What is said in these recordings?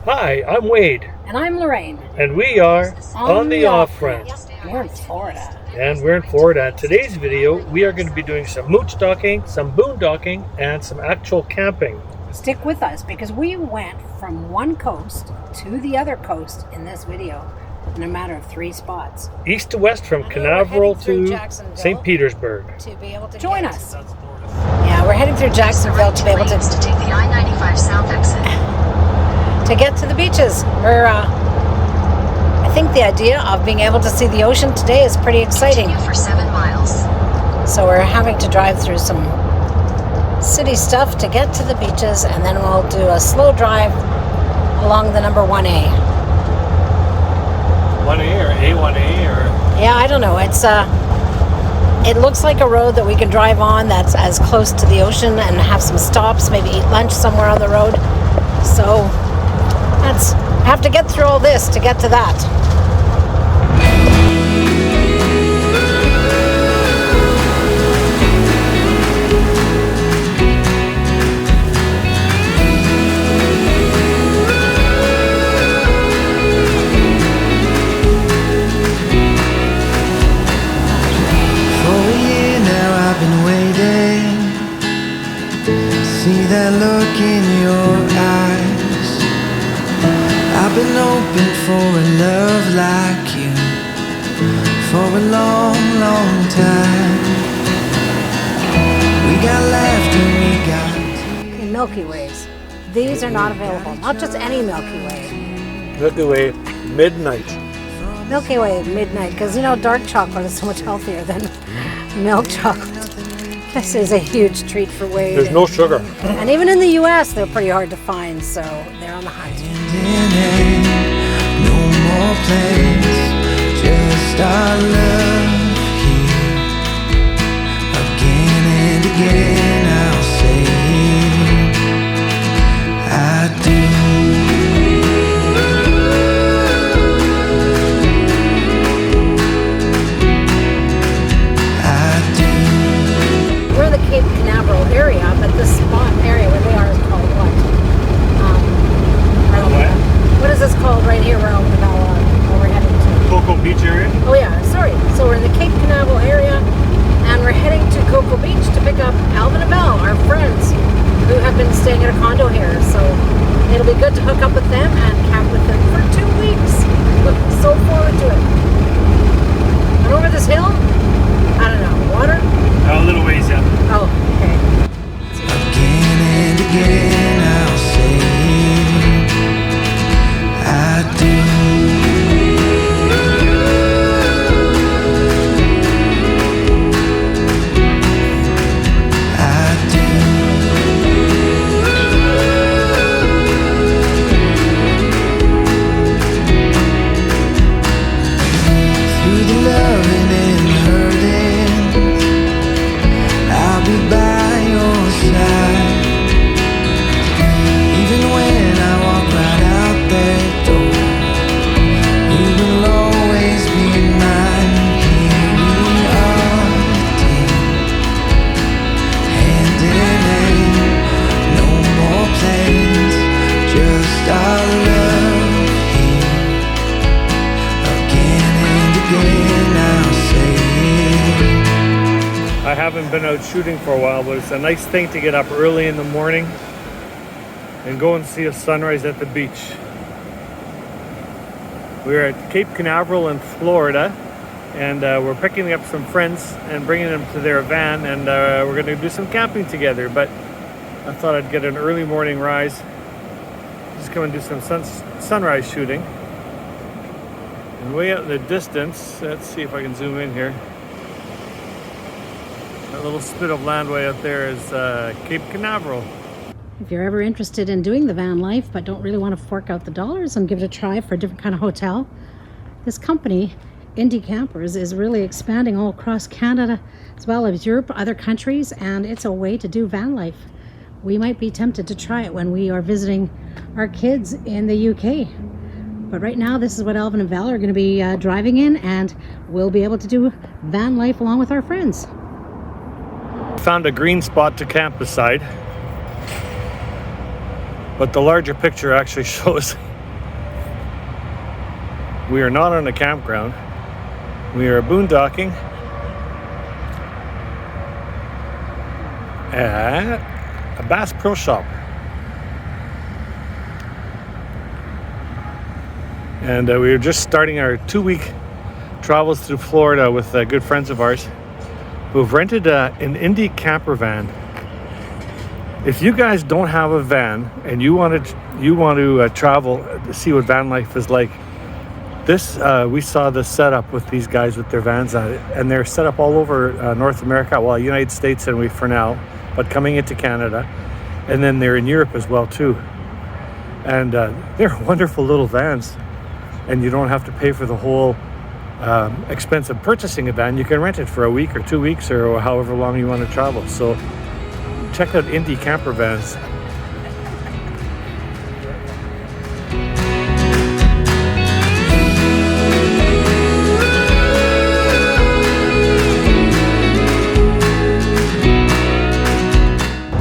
Hi, I'm Wade. And I'm Lorraine. And we are on the off front. We're in Florida. And we're in Florida. In today's video, we are going to be doing some moochdocking, some boondocking, and some actual camping. Stick with us because we went from one coast to the other coast in this video in a matter of 3 spots. East to west from Canaveral to St. Petersburg. To be able to join us. Yeah, we're heading through Jacksonville to be able to take the I-95 south exit. To get to the beaches. I think the idea of being able to see the ocean today is pretty exciting. Continue for 7 miles. So we're having to drive through some city stuff to get to the beaches, and then we'll do a slow drive along the number 1A. 1A or A1A or? Yeah, I don't know. It looks like a road that we can drive on that's as close to the ocean and have some stops, maybe eat lunch somewhere on the road. So have to get through all this to get to that. For a year now I've been waiting. See that look in your eyes. I've been hoping for a love like you for a long, long time. We got laughter, we got Okay, Milky Ways. These are not available. Not just any Milky Way. Milky Way Midnight. Milky Way Midnight, because dark chocolate is so much healthier than milk chocolate. This is a huge treat for Wade. There's no sugar. And even in the US, they're pretty hard to find, so they're on the hunt. no more plans, just our love here. Again and again I'll say I do. We're in the Cape Canaveral area, but this spot area where they are is called what? What is this called right here where we're heading to? Cocoa Beach area? Oh yeah, sorry. So we're in the Cape Canaveral area, and we're heading to Cocoa Beach to pick up Alvin and Belle, our friends, who have been staying at a condo here. So it'll be good to hook up with them and camp with them for 2 weeks. Looking so forward to it. And over this hill, I don't know, water? A little ways, yeah. Oh, okay. Again and again I'll say I do. I do. Through the loving and hurting, I'll be by your side. Even when I walk right out that door, you will always be mine. Here we are, a team, hand in hand. No more plans, just our love here. Again and again I'll say I haven't been out shooting for a while, but it's a nice thing to get up early in the morning and go and see a sunrise at the beach. We're at Cape Canaveral in Florida, and we're picking up some friends and bringing them to their van, and we're going to do some camping together. But I thought I'd get an early morning rise, just come and do some sunrise shooting. And way out in the distance, let's see if I can zoom in here. That little spit of land way out there is Cape Canaveral. If you're ever interested in doing the van life but don't really want to fork out the dollars and give it a try for a different kind of hotel, this company, Indie Campers, is really expanding all across Canada as well as Europe, other countries, and it's a way to do van life. We might be tempted to try it when we are visiting our kids in the UK. But right now, this is what Alvin and Val are going to be driving in, and we'll be able to do van life along with our friends. Found a green spot to camp beside, but the larger picture actually shows We are not on a campground. We are boondocking at a Bass Pro Shop. And we were just starting our 2-week travels through Florida with good friends of ours who've rented an Indy camper van. If you guys don't have a van and you want to travel to see what van life is like, this we saw this setup with these guys with their vans on it, and they're set up all over North America, well, United States and for now, but coming into Canada, and then they're in Europe as well too. And they're wonderful little vans, and you don't have to pay for the whole expense of purchasing a van. You can rent it for a week or 2 weeks or however long you want to travel. So check out Indy camper vans.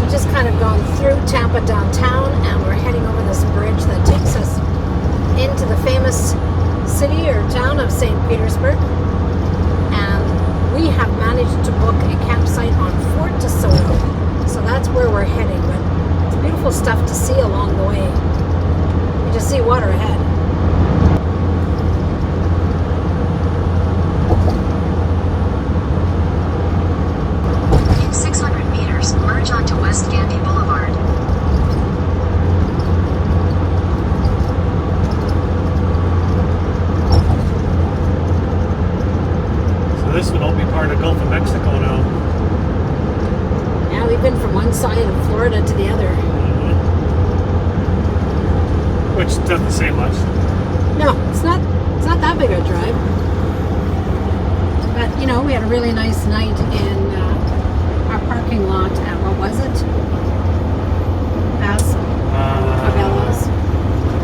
We just kind of gone through Tampa downtown, and we're heading over this bridge that takes us into the famous city or town of St. Petersburg. And we have managed to book a campsite on Fort DeSoto. So that's where we're heading, but it's beautiful stuff to see along the way. You just see water ahead. In 600 meters, merge onto West Gandy Boulevard. So this would all be part of Gulf of Mexico now. Yeah, we've been from one side of Florida to the other. Which doesn't say much. No, it's not that big a drive. But you know, we had a really nice night in our parking lot at, what was it? Bass Cabela's.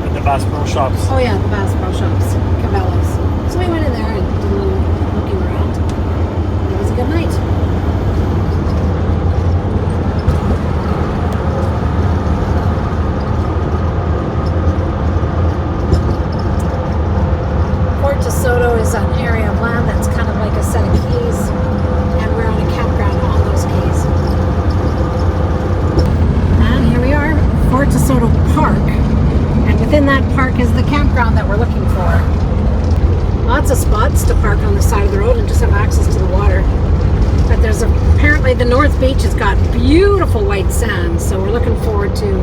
At the Bass Pro Shops. Oh yeah, the Bass Pro Shops, Cabela's. So we went in there and did a little looking around. It was a good night. DeSoto is an area of land that's kind of like a set of keys, and we're on a campground on those keys. And here we are, Fort DeSoto Park, and within that park is the campground that we're looking for. Lots of spots to park on the side of the road and just have access to the water. But there's apparently the North Beach has got beautiful white sand, so we're looking forward to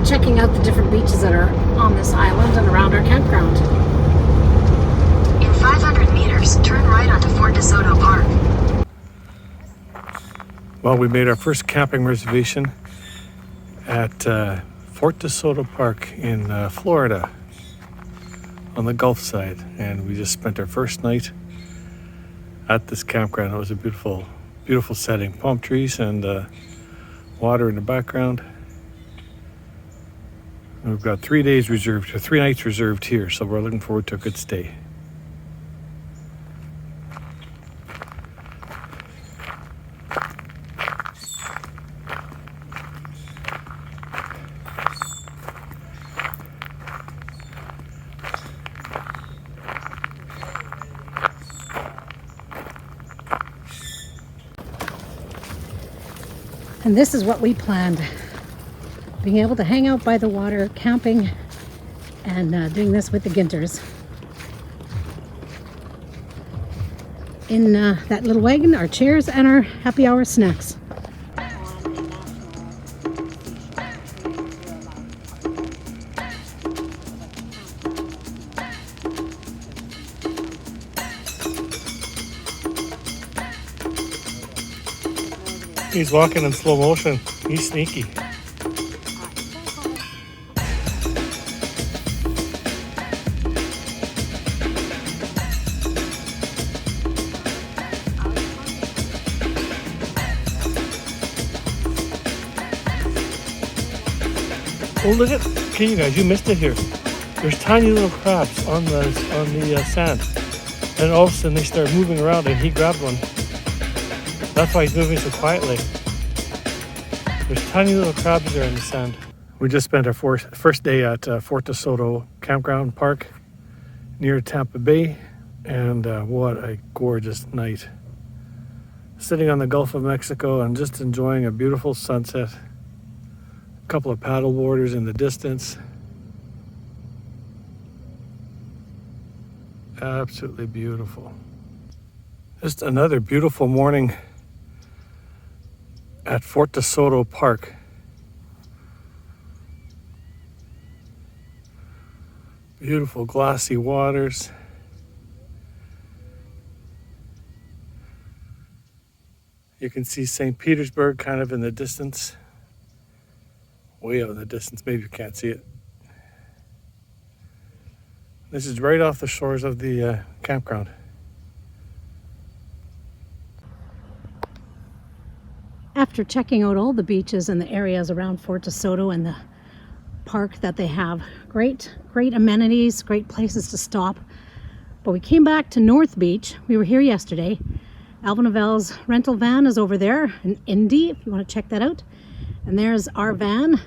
checking out the different beaches that are on this island and around our campground. 500 meters, turn right onto Fort DeSoto Park. Well, we made our first camping reservation at Fort DeSoto Park in Florida on the Gulf side, and we just spent our first night at this campground. It was a beautiful, beautiful setting, palm trees and water in the background. And we've got 3 days reserved, or 3 nights reserved here, so we're looking forward to a good stay. And this is what we planned. Being able to hang out by the water, camping, and doing this with the Ginters. In that little wagon, our chairs and our happy hour snacks. He's walking in slow motion. He's sneaky. Oh, look at, okay, you guys, you missed it here. There's tiny little crabs on the sand, and all of a sudden they start moving around, and he grabbed one. That's why he's moving so quietly. There's tiny little crabs there in the sand. We just spent our first day at Fort DeSoto Campground Park, near Tampa Bay, and what a gorgeous night. Sitting on the Gulf of Mexico and just enjoying a beautiful sunset. A couple of paddle boarders in the distance. Absolutely beautiful. Just another beautiful morning at Fort DeSoto Park. Beautiful glassy waters. You can see St. Petersburg kind of in the distance. Way out in the distance, maybe you can't see it. This is right off the shores of the campground. After checking out all the beaches and the areas around Fort DeSoto and the park that they have, great amenities, great places to stop. But we came back to North Beach. We were here yesterday. Alvin Avell's rental van is over there in Indy, if you want to check that out. And there's our van.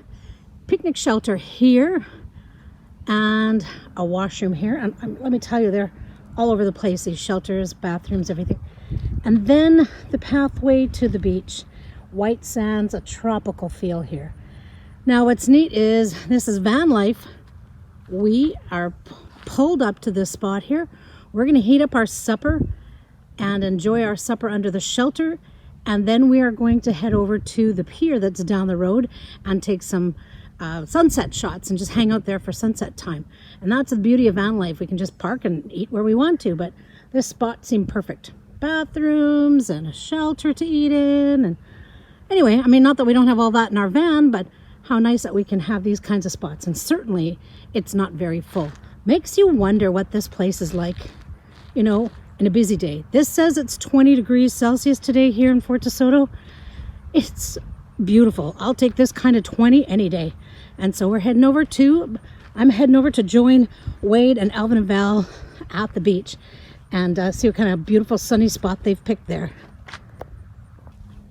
Picnic shelter here and a washroom here. And let me tell you, they're all over the place, these shelters, bathrooms, everything. And then the pathway to the beach. White sands, a tropical feel here. Now what's neat is this is van life. We are pulled up to this spot here. We're going to heat up our supper and enjoy our supper under the shelter, and then we are going to head over to the pier that's down the road and take some sunset shots and just hang out there for sunset time. And that's the beauty of van life. We can just park and eat where we want to, but this spot seemed perfect. Bathrooms and a shelter to eat in, and anyway, I mean, not that we don't have all that in our van, but how nice that we can have these kinds of spots. And certainly it's not very full. Makes you wonder what this place is like, you know, in a busy day. This says it's 20 degrees Celsius today here in Fort DeSoto. It's beautiful. I'll take this kind of 20 any day. And so I'm heading over to join Wade and Alvin and Val at the beach and see what kind of beautiful sunny spot they've picked there.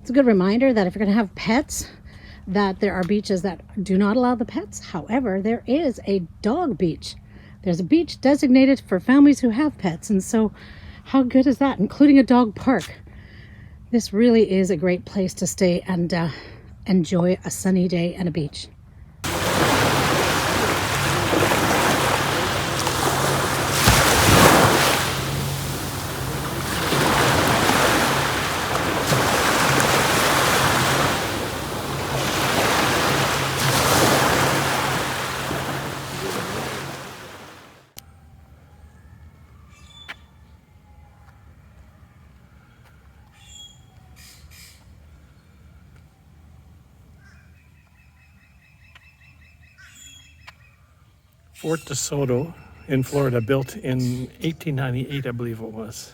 It's a good reminder that if you're going to have pets, that there are beaches that do not allow the pets. However, there is a dog beach. There's a beach designated for families who have pets. And so how good is that? Including a dog park. This really is a great place to stay and enjoy a sunny day and a beach. Fort DeSoto in Florida, built in 1898, I believe it was.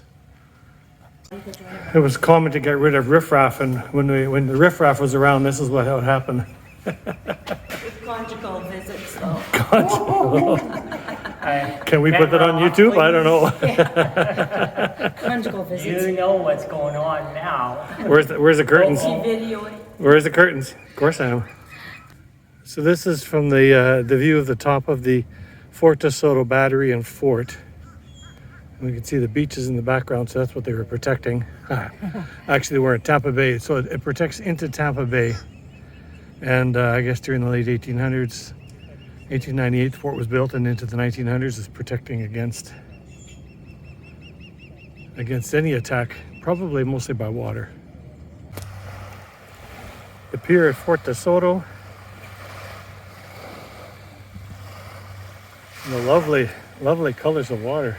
It was common to get rid of riffraff, and when the riffraff was around, this is what would happen. With conjugal visits, though. Can we put that on YouTube? I don't know. Conjugal visits. You know what's going on now. Where's the curtains? Videoing. Where's the curtains? Of course I am. So this is from the view of the top of the Fort DeSoto Battery and Fort. And we can see the beaches in the background, so that's what they were protecting. Actually, we're in Tampa Bay, so it protects into Tampa Bay. And I guess during the late 1800s, 1898, the fort was built, and into the 1900s is protecting against any attack, probably mostly by water. The pier at Fort DeSoto. And the lovely colors of water.